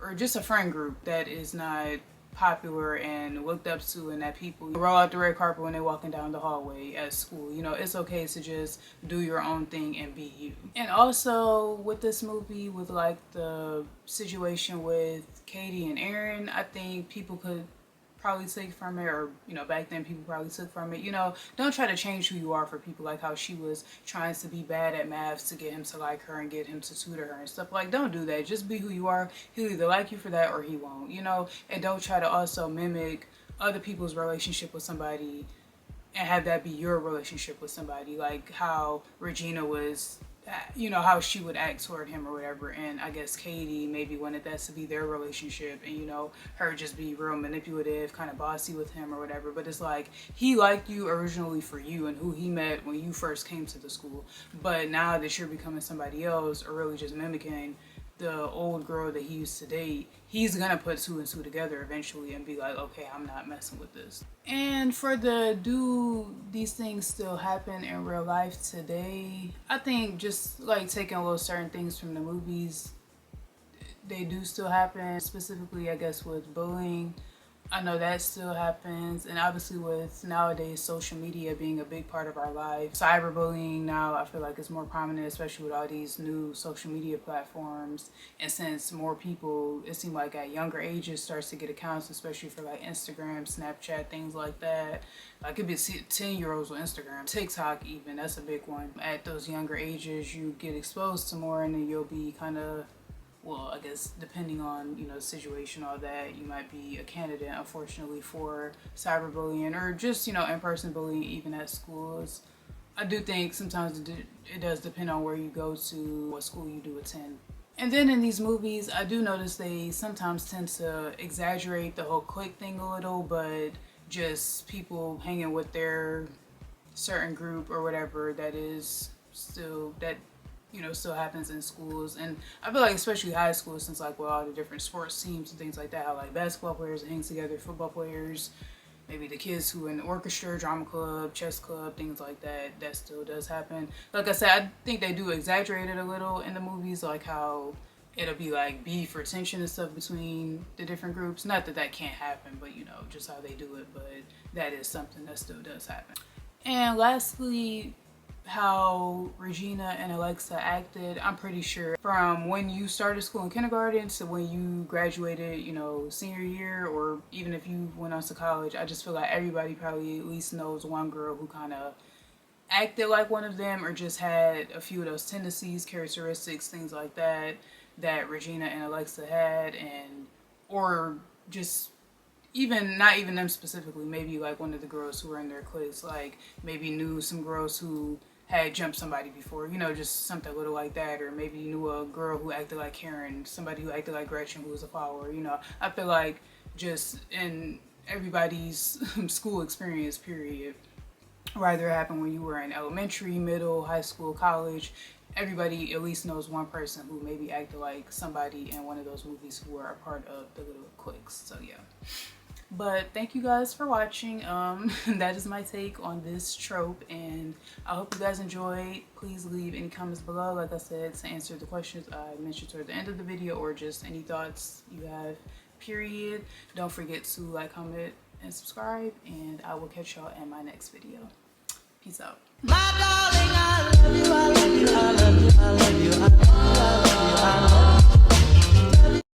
or just a friend group that is not popular and looked up to, and that people roll out the red carpet when they're walking down the hallway at school. You know, it's okay to just do your own thing and be you. And also with this movie, with like the situation with Cady and Aaron, I think people could probably take from it, or you know, back then people probably took from it, you know, don't try to change who you are for people, like how she was trying to be bad at maths to get him to like her and get him to tutor her and stuff. Like, don't do that. Just be who you are. He'll either like you for that or he won't, you know. And don't try to also mimic other people's relationship with somebody and have that be your relationship with somebody, like how Regina was, you know, how she would act toward him or whatever. And I guess Cady maybe wanted that to be their relationship, and you know, her just be real manipulative, kind of bossy with him or whatever. But it's like, he liked you originally for you and who he met when you first came to the school, but now that you're becoming somebody else or really just mimicking the old girl that he used to date, he's gonna put two and two together eventually and be like, okay, I'm not messing with this. And for the do these things still happen in real life today, I think just like taking a little certain things from the movies, they do still happen. Specifically, I guess with bullying, I know that still happens. And obviously with nowadays social media being a big part of our life, cyberbullying now I feel like it's more prominent, especially with all these new social media platforms. And since more people, it seems like at younger ages, starts to get accounts, especially for like Instagram, Snapchat, things like that. Like it could be 10-year-olds on Instagram, TikTok even, that's a big one. At those younger ages you get exposed to more, and then you'll be kind of, well, I guess depending on, you know, the situation, all that, you might be a candidate, unfortunately, for cyberbullying or just, you know, in-person bullying even at schools. I do think sometimes it does depend on where you go to, what school you do attend. And then in these movies, I do notice they sometimes tend to exaggerate the whole clique thing a little, but just people hanging with their certain group or whatever that is still, that, you know, still happens in schools. And I feel like especially high school, since like with all the different sports teams and things like that, how like basketball players hang together, football players, maybe the kids who are in the orchestra, drama club, chess club, things like that, that still does happen. Like I said, I think they do exaggerate it a little in the movies, like how it'll be like beef or tension and stuff between the different groups. Not that that can't happen, but you know, just how they do it. But that is something that still does happen. And lastly, how Regina and Alexa acted, I'm pretty sure from when you started school in kindergarten to when you graduated, you know, senior year, or even if you went on to college, I just feel like everybody probably at least knows one girl who kind of acted like one of them or just had a few of those tendencies, characteristics, things like that, that Regina and Alexa had, and or just even, not even them specifically, maybe like one of the girls who were in their cliques, like maybe knew some girls who had jumped somebody before, you know, just something little like that. Or maybe you knew a girl who acted like Karen, somebody who acted like Gretchen who was a follower, you know. I feel like just in everybody's school experience period, whether it happened when you were in elementary, middle, high school, college, everybody at least knows one person who maybe acted like somebody in one of those movies who were a part of the little cliques. So yeah. But thank you guys for watching. That is my take on this trope, and I hope you guys enjoyed. Please leave any comments below, like I said, to answer the questions I mentioned toward the end of the video, or just any thoughts you have, period. Don't forget to like, comment, and subscribe, and I will catch y'all in my next video. Peace out. My darling, I love you, I love you, I love you, I love you.